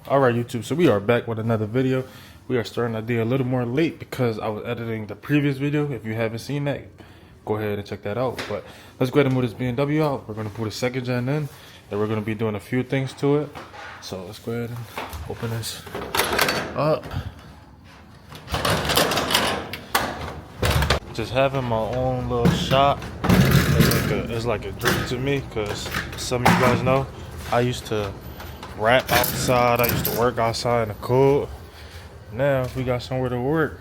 Alright YouTube, so we are back with another video. We are starting our day a little more late because I was editing the previous video. If you haven't seen that, go ahead and check that out. But let's go ahead and move this BMW out. We're going to put a second gen in, and we're going to be doing a few things to it. So let's go ahead and open this up. Just having my own little shop is like a dream to me, because some of you guys know I used to rap outside. I used to work outside in the cold. Now we got somewhere to work.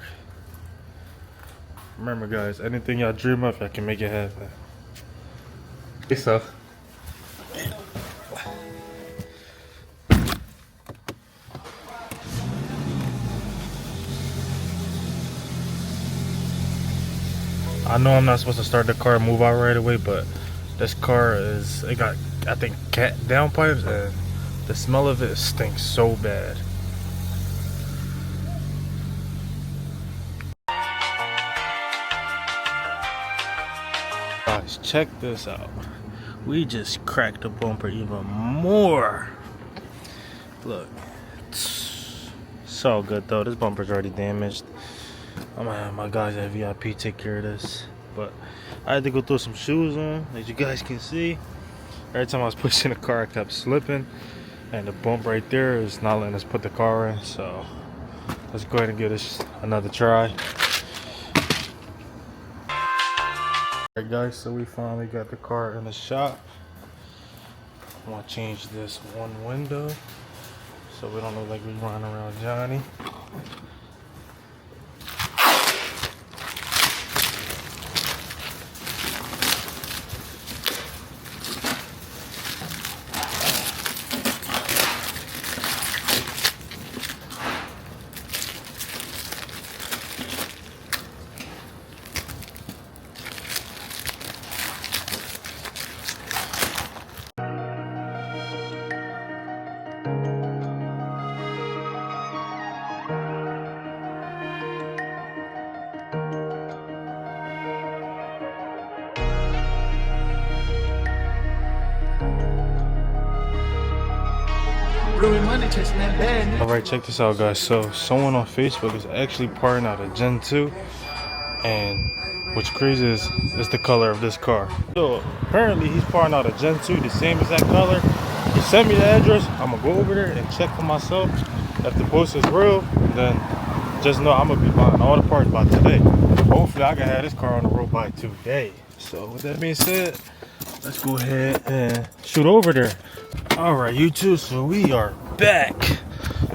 Remember guys, anything y'all dream of, I can make it happen. Hey, so I know I'm not supposed to start the car and move out right away, but this car it got, I think, cat downpipes, and the smell of it stinks so bad. Guys, check this out. We just cracked the bumper even more. Look, so good though. This bumper's already damaged. I'm gonna have my guys at VIP take care of this. But I had to go throw some shoes on, as you guys can see. Every time I was pushing the car, I kept slipping, and the bump right there is not letting us put the car in. So let's go ahead and give this another try. Alright guys, so we finally got the car in the shop. I want to change this one window so we don't look like we're running around Johnny. Alright, check this out guys. So someone on Facebook is actually parting out a Gen 2, and what's crazy is it's the color of this car. So apparently he's parting out a Gen 2 the same exact color. He sent me the address. I'm gonna go over there and check for myself. If the post is real, then just know I'm gonna be buying all the parts by today. Hopefully I can have this car on the road by today. So with that being said, let's go ahead and shoot over there. Alright YouTube, so we are back.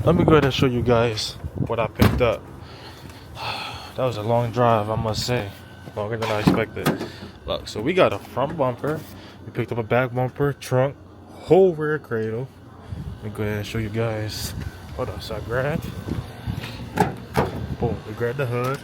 Let me go ahead and show you guys what I picked up. That was a long drive, I must say. Longer than I expected. Look, so we got a front bumper. We picked up a back bumper, trunk, whole rear cradle. Let me go ahead and show you guys. Hold up, so I grabbed. Boom, we grabbed the hood.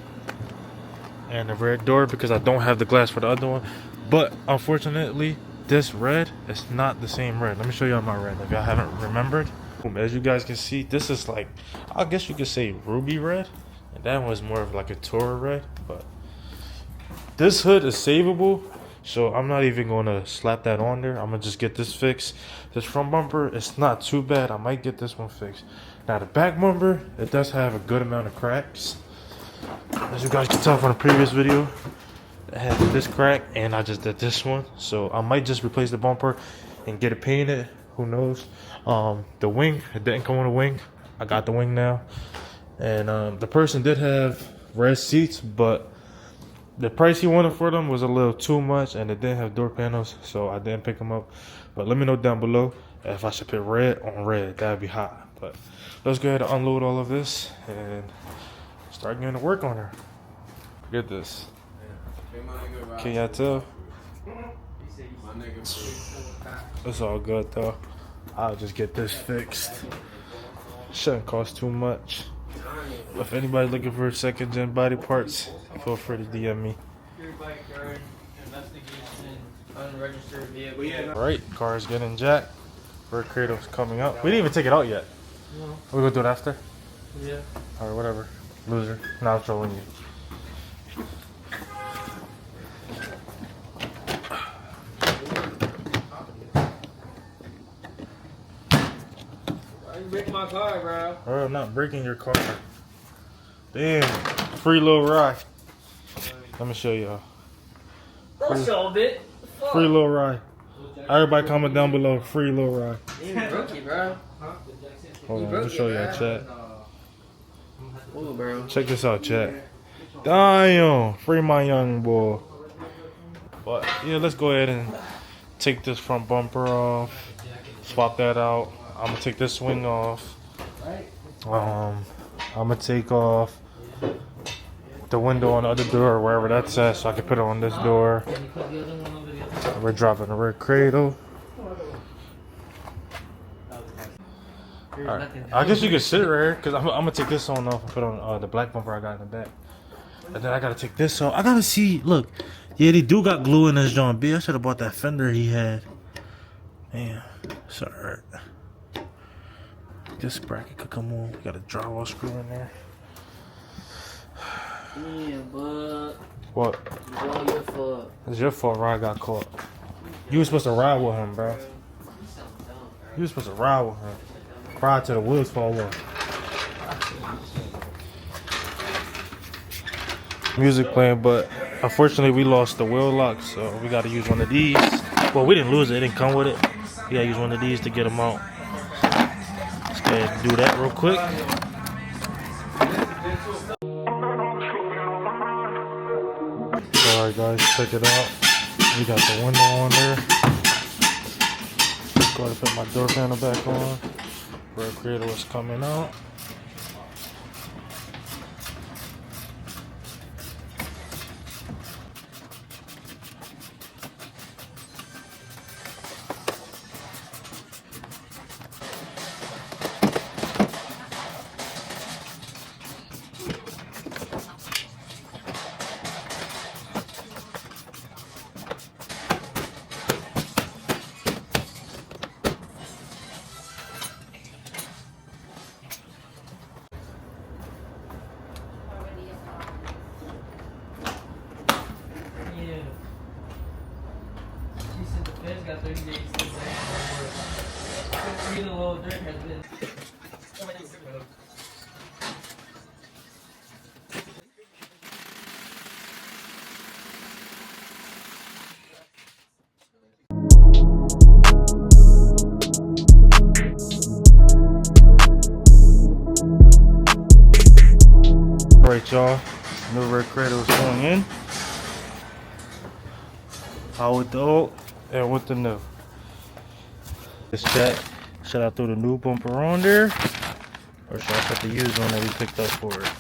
And the rear door, because I don't have the glass for the other one. But unfortunately, this red is not the same red. Let me show you my red if y'all haven't remembered. As you guys can see, this is like, I guess you could say ruby red, and that was more of like a Toro red. But this hood is savable, so I'm not even going to slap that on there. I'm gonna just get this fixed. This front bumper, it's not too bad. I might get this one fixed. Now the back bumper, it does have a good amount of cracks, as you guys can tell from the previous video. I had this crack and I just did this one, so I might just replace the bumper and get it painted. Who knows? The wing, it didn't come on the wing. I got the wing now, and the person did have red seats, but the price he wanted for them was a little too much, and it didn't have door panels, so I didn't pick them up. But let me know down below if I should put red on red. That'd be hot. But let's go ahead and unload all of this and start getting to work on her. Look at this. Can y'all tell? It's all good though. I'll just get this fixed. Shouldn't cost too much. If anybody's looking for second gen body parts, feel free to DM me. Alright, car's getting jacked. Rear cradle's coming up. We didn't even take it out yet. No. We're gonna do it after? Yeah. Alright, whatever. Loser. Now I'm trolling you. break my car, bro. Bro, I'm not breaking your car. Damn, free little ride. Let me show y'all. Don't show a bit. Free little ride. Everybody comment down below. Free little ride. You rookie, bro. Hold on, let me show y'all chat. Ooh, bro. Check this out, chat. Damn, free my young boy. But yeah, let's go ahead and take this front bumper off. Swap that out. I'm gonna take this swing off. I'm gonna take off the window on the other door, wherever that's at, so I can put it on this door. We're dropping the red cradle. Alright, I guess you can sit right here, because I'm gonna take this one off and put on the black bumper I got in the back. And then I gotta take this off. I gotta see, look. Yeah, they do got glue in this John B. I should have bought that fender he had. Man, it's alright. This bracket could come on. We got a drywall screw in there. Yeah, but What? it's all your fault. It's your fault Rod got caught. You was supposed to ride with him, bro. You was supposed to ride with him. Prior to the wheels fall off. Music playing, but unfortunately we lost the wheel lock, so we gotta use one of these. Well, we didn't lose it, it didn't come with it. We gotta use one of these to get them out. Let's go ahead and do that real quick. Alright guys, check it out. We got the window on there. Go ahead and put my door panel back on. Red cradle is coming out. Got 30 days to the low dirt has been. Alright y'all, new red cradle is going in. Out with the old and with the new. This chat, should I throw the new bumper on there, or should I put the used one that we picked up for it?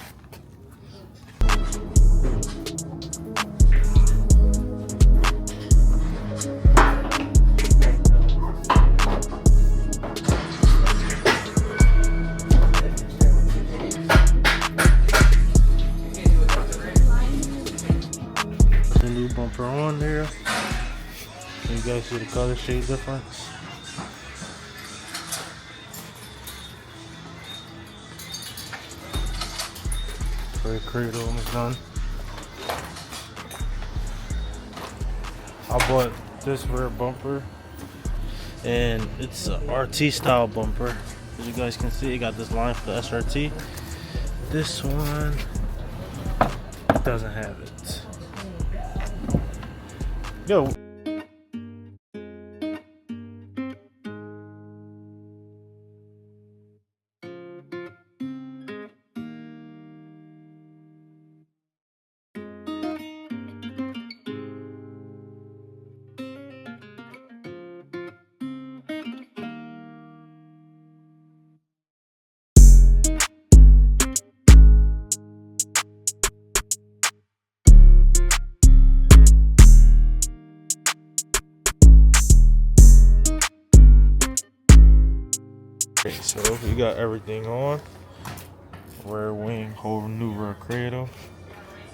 Put the new bumper on there. You guys see the color shade difference? Red cradle almost done. I bought this rear bumper, and it's a RT style bumper. As you guys can see, it got this line for the SRT. This one doesn't have it. Yo. Okay, so we got everything on. Rear wing, whole new rear cradle.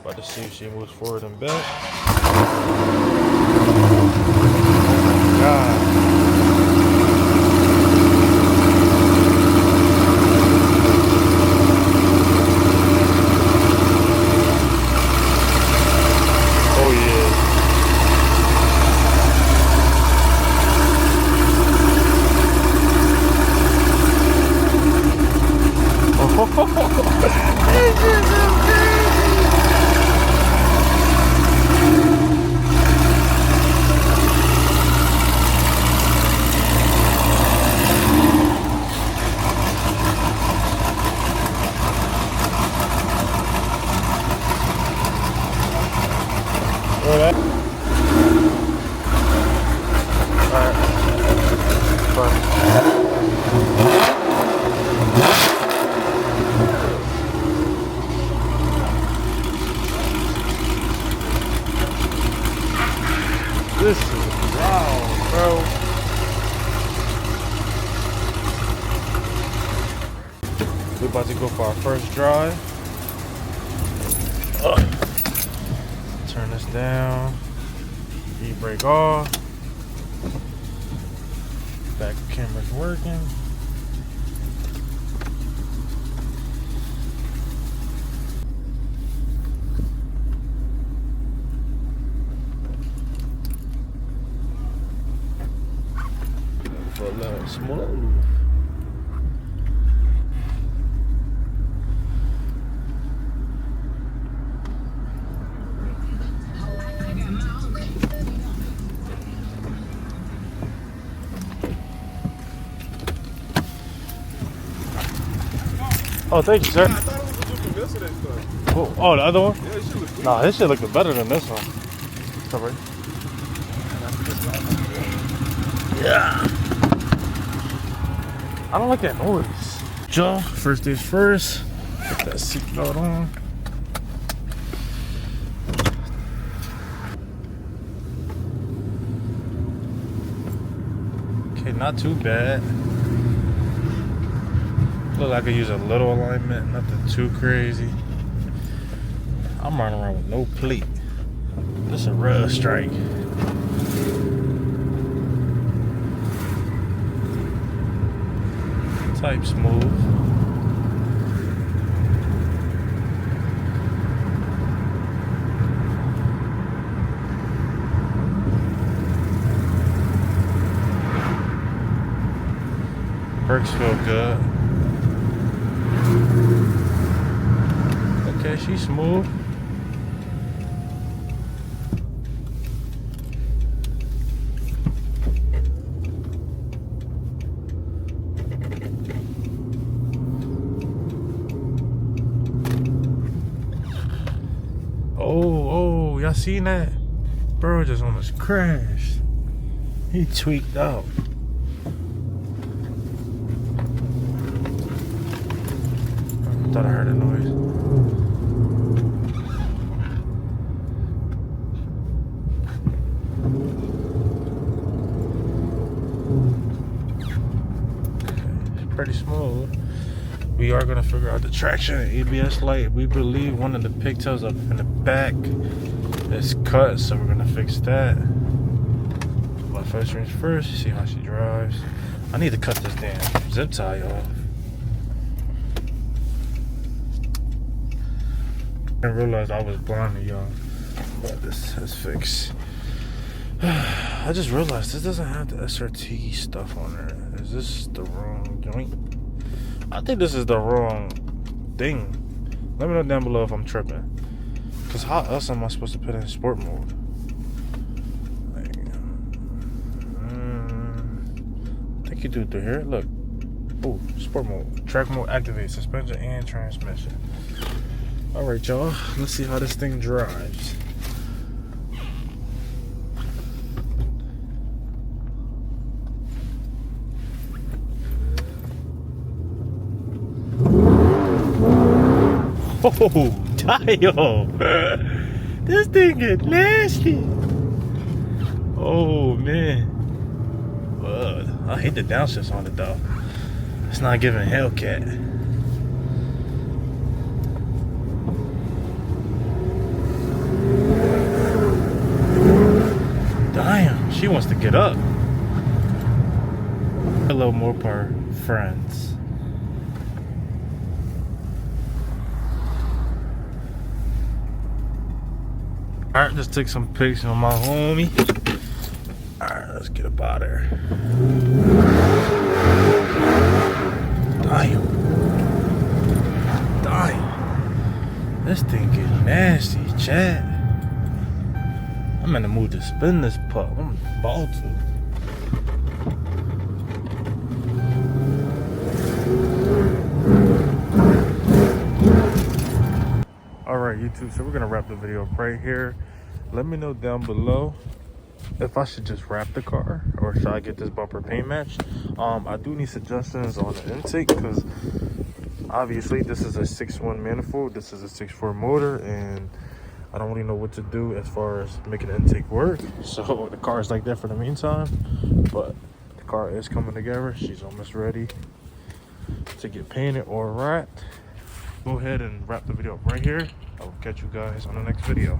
About to see if she moves forward and back. Oh my God. This is so crazy. Alright. Fine. This is wild, bro. We're about to go for our first drive. Turn this down. E-brake off. Back camera's working. For a little smooth. Oh, thank you, sir. I thought it was a dude from yesterday's stuff. Oh, the other one? Yeah, it should look good. Nah, this shit looking better than this one. Sorry. Yeah. I don't like that noise. Joe, first things first. Put that seatbelt on. Okay, not too bad. Look like I could use a little alignment, nothing too crazy. I'm running around with no plate. This is a real strike. Type smooth. Brakes feel good. Okay, she's smooth. Oh, y'all seen that? Bro just almost crashed. He tweaked out. Thought I heard a noise. Okay, pretty smooth. We are gonna figure out the traction and ABS light. We believe one of the pigtails up in the back is cut, so we're gonna fix that. But first things first, see how she drives. I need to cut this damn zip tie off. I didn't realize I was blind to y'all, but this is fixed. I just realized this doesn't have the SRT stuff on there. Is this the wrong joint? I think this is the wrong thing. Let me know down below if I'm tripping. Cause how else am I supposed to put it in sport mode? Like, I think you do it through here. Look. Ooh, sport mode. Track mode activate suspension and transmission. Alright, y'all. Let's see how this thing drives. Oh, damn. This thing get nasty. Oh, man. I hate the downshifts on it, though. It's not giving Hellcat. Damn, she wants to get up. Hello, Mopar friends. Alright, just took some pics of my homie. Alright, let's get up out of there. Damn. Chad. I'm in the mood to spin this pup. I'm about to. Alright, YouTube, so we're gonna wrap the video up right here. Let me know down below if I should just wrap the car or should I get this bumper paint matched. I do need suggestions on the intake because obviously this is a 6.1 manifold, this is a 6.4 motor, and I don't really know what to do as far as making the intake work. So the car is like that for the meantime, but the car is coming together. She's almost ready to get painted or wrapped. Go ahead and wrap the video up right here. I will catch you guys on the next video.